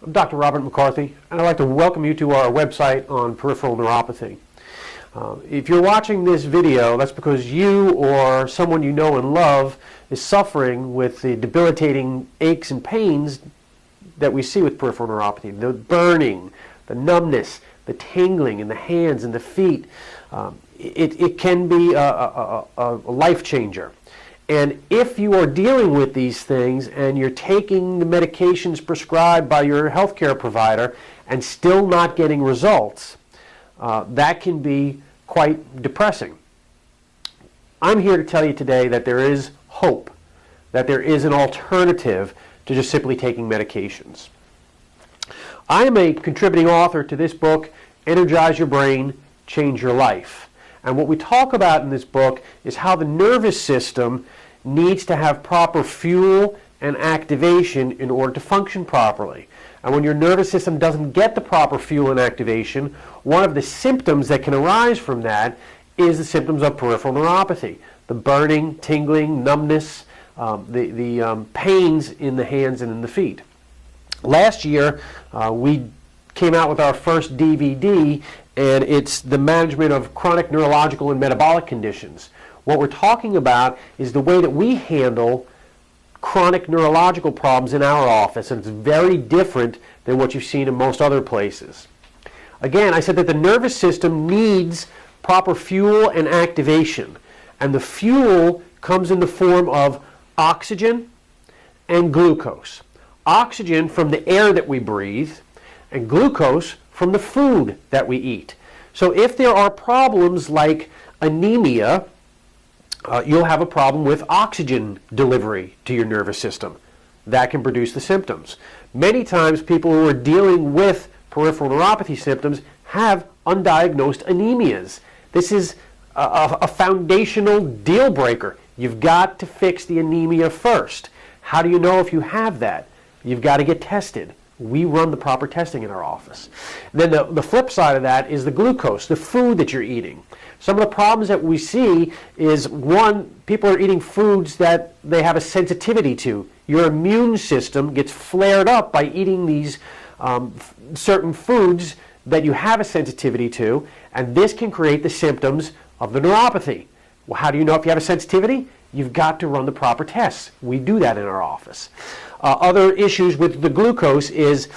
I'm Dr. Robert McCarthy, and I'd like to welcome you to our website on peripheral neuropathy. If you're watching this video, that's because you or someone you know and love is suffering with the debilitating aches and pains that we see with peripheral neuropathy. The burning, the numbness, the tingling in the hands and the feet. It can be a life changer. And if you are dealing with these things and you're taking the medications prescribed by your healthcare provider and still not getting results, that can be quite depressing. I'm here to tell you today that there is hope, that there is an alternative to just simply taking medications. I am a contributing author to this book, Energize Your Brain, Change Your Life. And what we talk about in this book is how the nervous system needs to have proper fuel and activation in order to function properly. And when your nervous system doesn't get the proper fuel and activation, one of the symptoms that can arise from that is the symptoms of peripheral neuropathy. The burning, tingling, numbness, the pains in the hands and in the feet. Last year, we came out with our first DVD, and it's the management of chronic neurological and metabolic conditions. What we're talking about is the way that we handle chronic neurological problems in our office, and it's very different than what you've seen in most other places. Again, I said that the nervous system needs proper fuel and activation, and the fuel comes in the form of oxygen and glucose. Oxygen from the air that we breathe, and glucose from the food that we eat. So if there are problems like anemia, you'll have a problem with oxygen delivery to your nervous system. That can produce the symptoms. Many times people who are dealing with peripheral neuropathy symptoms have undiagnosed anemias. This is a foundational deal breaker. You've got to fix the anemia first. How do you know if you have that? You've got to get tested. We run the proper testing in our office. Then the flip side of that is the glucose, the food that you're eating. Some of the problems that we see is, one, people are eating foods that they have a sensitivity to. Your immune system gets flared up by eating these certain foods that you have a sensitivity to, and this can create the symptoms of the neuropathy. Well, how do you know if you have a sensitivity? You've got to run the proper tests. We do that in our office. Other issues with the glucose is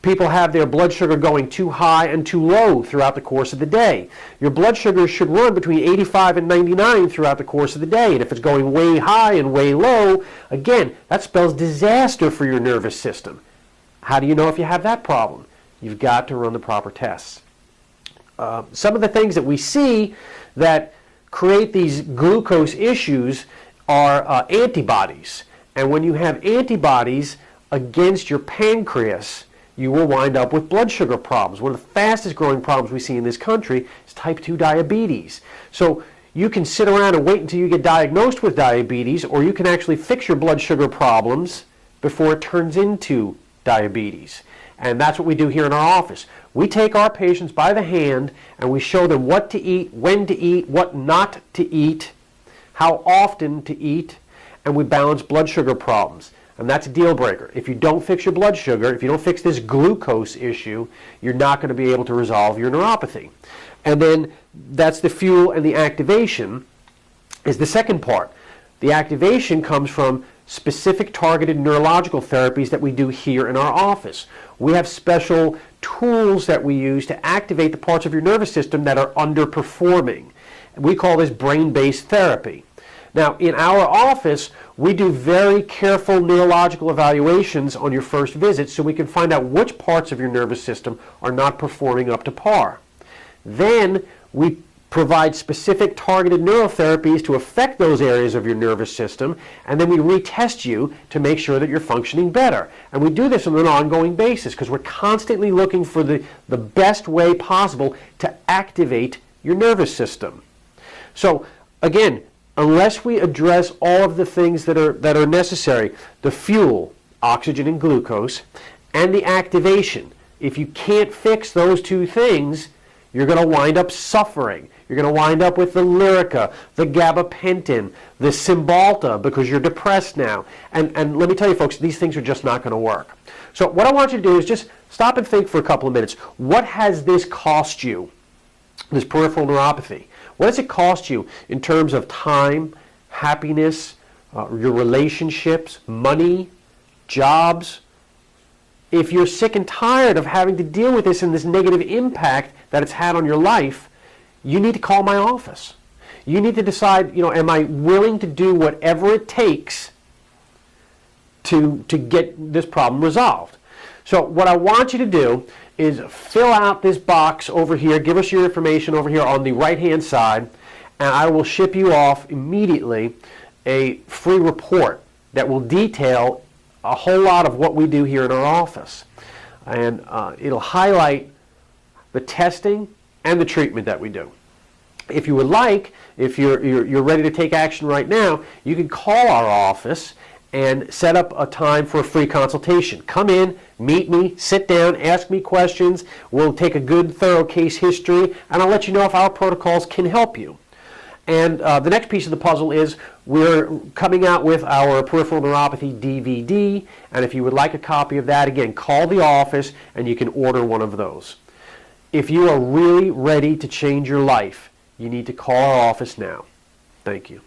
people have their blood sugar going too high and too low throughout the course of the day. Your blood sugar should run between 85 and 99 throughout the course of the day. And if it's going way high and way low, again, that spells disaster for your nervous system. How do you know if you have that problem? You've got to run the proper tests. Some of the things that we see that create these glucose issues are antibodies. And when you have antibodies against your pancreas, you will wind up with blood sugar problems. One of the fastest growing problems we see in this country is type 2 diabetes. So you can sit around and wait until you get diagnosed with diabetes, or you can actually fix your blood sugar problems before it turns into diabetes. And that's what we do here in our office. We take our patients by the hand and we show them what to eat, when to eat, what not to eat, how often to eat, and we balance blood sugar problems. And that's a deal breaker. If you don't fix your blood sugar, if you don't fix this glucose issue, you're not going to be able to resolve your neuropathy. And then that's the fuel, and the activation is the second part. The activation comes from specific targeted neurological therapies that we do here in our office. We have special tools that we use to activate the parts of your nervous system that are underperforming. We call this brain-based therapy. Now, in our office, we do very careful neurological evaluations on your first visit so we can find out which parts of your nervous system are not performing up to par. Then we provide specific targeted neurotherapies to affect those areas of your nervous system, and then we retest you to make sure that you're functioning better. And we do this on an ongoing basis because we're constantly looking for the best way possible to activate your nervous system. So, again, unless we address all of the things that are necessary, the fuel, oxygen and glucose, and the activation, if you can't fix those two things, you're going to wind up suffering. You're going to wind up with the Lyrica, the gabapentin, the Cymbalta, because you're depressed now. And let me tell you, folks, these things are just not going to work. So what I want you to do is just stop and think for a couple of minutes. What has this cost you, this peripheral neuropathy? What does it cost you in terms of time, happiness, your relationships, money, jobs? If you're sick and tired of having to deal with this and this negative impact that it's had on your life, you need to call my office. You need to decide, am I willing to do whatever it takes to get this problem resolved? So what I want you to do is fill out this box over here, give us your information over here on the right-hand side, and I will ship you off immediately a free report that will detail a whole lot of what we do here in our office. And it'll highlight the testing and the treatment that we do. If you would like, if you're ready to take action right now, you can call our office and set up a time for a free consultation. Come in, meet me, sit down, ask me questions. We'll take a good, thorough case history, and I'll let you know if our protocols can help you. And the next piece of the puzzle is we're coming out with our Peripheral Neuropathy DVD, and if you would like a copy of that, again, call the office and you can order one of those. If you are really ready to change your life, you need to call our office now. Thank you.